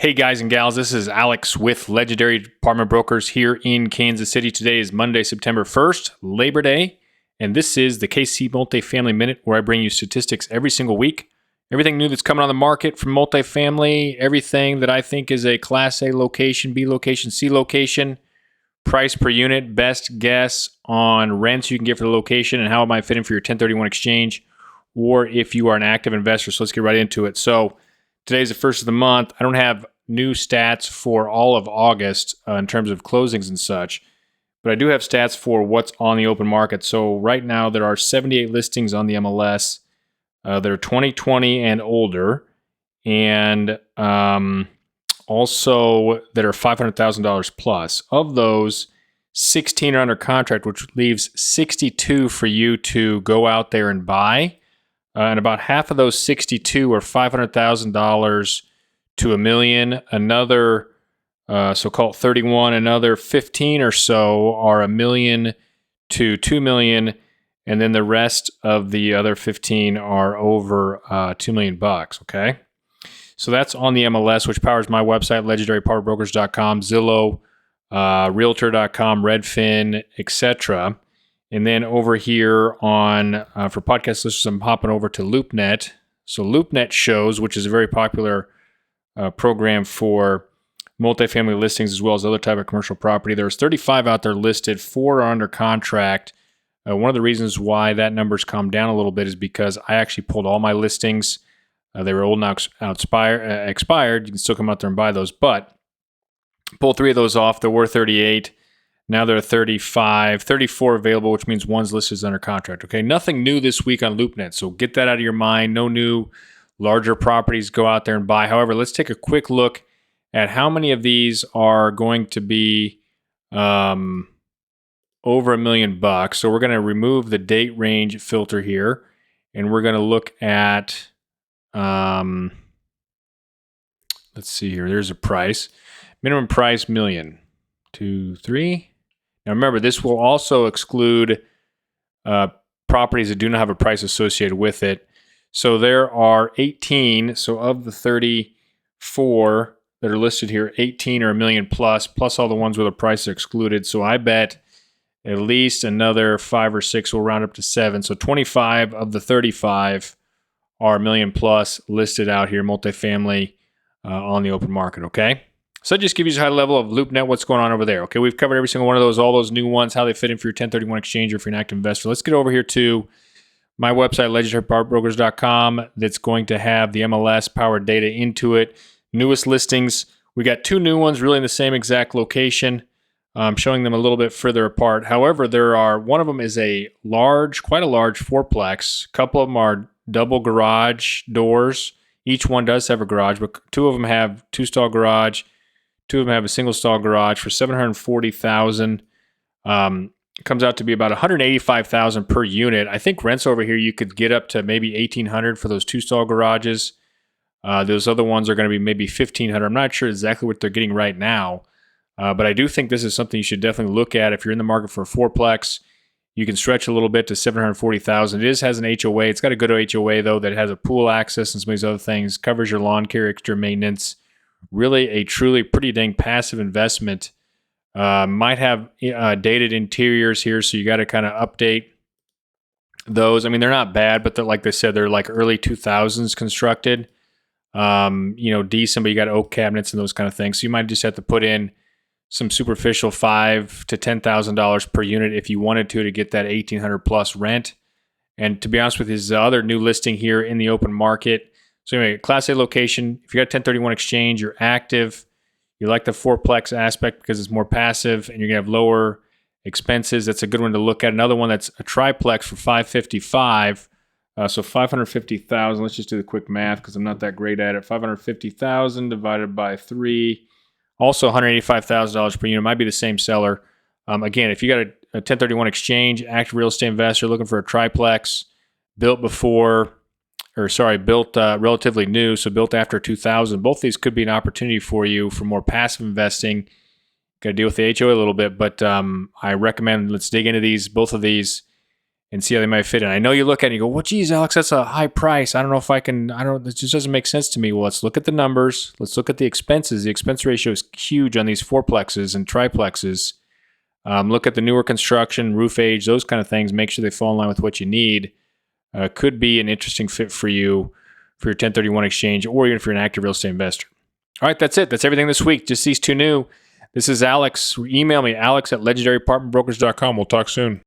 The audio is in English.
Hey guys and gals, this is Alex with Legendary Apartment Brokers here in Kansas City. Today is Monday, September 1st, Labor Day, and this is the KC Multifamily Minute where I bring you statistics every single week. Everything new that's coming on the market from multifamily, everything that I think is a Class A location, B location, C location, price per unit, best guess on rents you can get for the location, and how it might fit in for your 1031 exchange, or if you are an active investor. So let's get right into it. So today's the first of the month. I don't have new stats for all of August in terms of closings and such, but I do have stats for what's on the open market. So right now there are 78 listings on the MLS that are 2020 and older, and also that are $500,000 plus. Of those, 16 are under contract, which leaves 62 for you to go out there and buy. And about half of those 62 are $500,000 to $1 million. Another, so call it 31. Another 15 or so are $1 million to $2 million, and then the rest of the other 15 are over $2 million bucks. Okay, so that's on the MLS, which powers my website, legendarypowerbrokers.com, Zillow, Realtor.com, Redfin, etc. And then over here on for podcast listeners, I'm hopping over to LoopNet. So LoopNet shows, which is a very popular program for multifamily listings as well as other type of commercial property. There's 35 out there listed. 4 are under contract. One of the reasons why that number's come down a little bit is because I actually pulled all my listings. They were old and expired. You can still come out there and buy those, but pulled 3 of those off. There were 38. Now there are 35, 34 available, which means one's listed as under contract. Okay, nothing new this week on LoopNet, so get that out of your mind. No new larger properties. Go out there and buy. However, let's take a quick look at how many of these are going to be over $1 million bucks. So we're going to remove the date range filter here, and we're going to look at, let's see here. There's a price. Minimum price, million. 2, 3. Now remember, this will also exclude properties that do not have a price associated with it. So there are 18. So of the 34 that are listed here, 18 are $1 million plus all the ones with a price excluded. So I bet at least another 5 or 6 will round up to 7. So 25 of the 35 are $1 million plus listed out here, multifamily on the open market. Okay. So just give you a high level of LoopNet, what's going on over there. Okay, we've covered every single one of those, all those new ones, how they fit in for your 1031 exchange or if you're an active investor. Let's get over here to my website, legendarypowerbrokers.com, that's going to have the MLS powered data into it. Newest listings, we got 2 new ones really in the same exact location. I'm showing them a little bit further apart. However, one of them is quite a large fourplex. A couple of them are double garage doors. Each one does have a garage, but 2 of them have 2-stall garage. 2 of them have a single stall garage for $740,000. Comes out to be about $185,000 per unit. I think rents over here you could get up to maybe $1,800 for those 2-stall garages. Those other ones are going to be maybe $1,500. I'm not sure exactly what they're getting right now, but I do think this is something you should definitely look at if you're in the market for a fourplex. You can stretch a little bit to $740,000. It has an HOA. It's got a good HOA though that has a pool access and some of these other things. Covers your lawn care, extra maintenance. Really a truly pretty dang passive investment. Might have dated interiors here, so you got to kind of update those. I mean, they're not bad, but they're, like they said, they're like early 2000s constructed. Decent, but you got oak cabinets and those kind of things. So you might just have to put in some superficial $5,000 to $10,000 per unit if you wanted to get that $1,800 plus rent. And to be honest with you, this other new listing here in the open market. So anyway, Class A location, if you got 1031 exchange, you're active, you like the fourplex aspect because it's more passive and you're going to have lower expenses, that's a good one to look at. Another one that's a triplex for $555,000. So $550,000, let's just do the quick math because I'm not that great at it. $550,000 divided by 3, also $185,000 per unit. Might be the same seller. Again, if you got a 1031 exchange, active real estate investor looking for a triplex, built relatively new, so built after 2000. Both these could be an opportunity for you for more passive investing. Got to deal with the HOA a little bit, but I recommend let's dig into both of these, and see how they might fit in. I know you look at it and you go, well, geez, Alex, that's a high price. I don't know if I can, this just doesn't make sense to me. Well, let's look at the numbers. Let's look at the expenses. The expense ratio is huge on these fourplexes and triplexes. Look at the newer construction, roof age, those kind of things. Make sure they fall in line with what you need. Could be an interesting fit for you for your 1031 exchange, or even if you're an active real estate investor. All right, that's it. That's everything this week. Just these two new. This is Alex. Email me, alex@legendaryapartmentbrokers.com. We'll talk soon.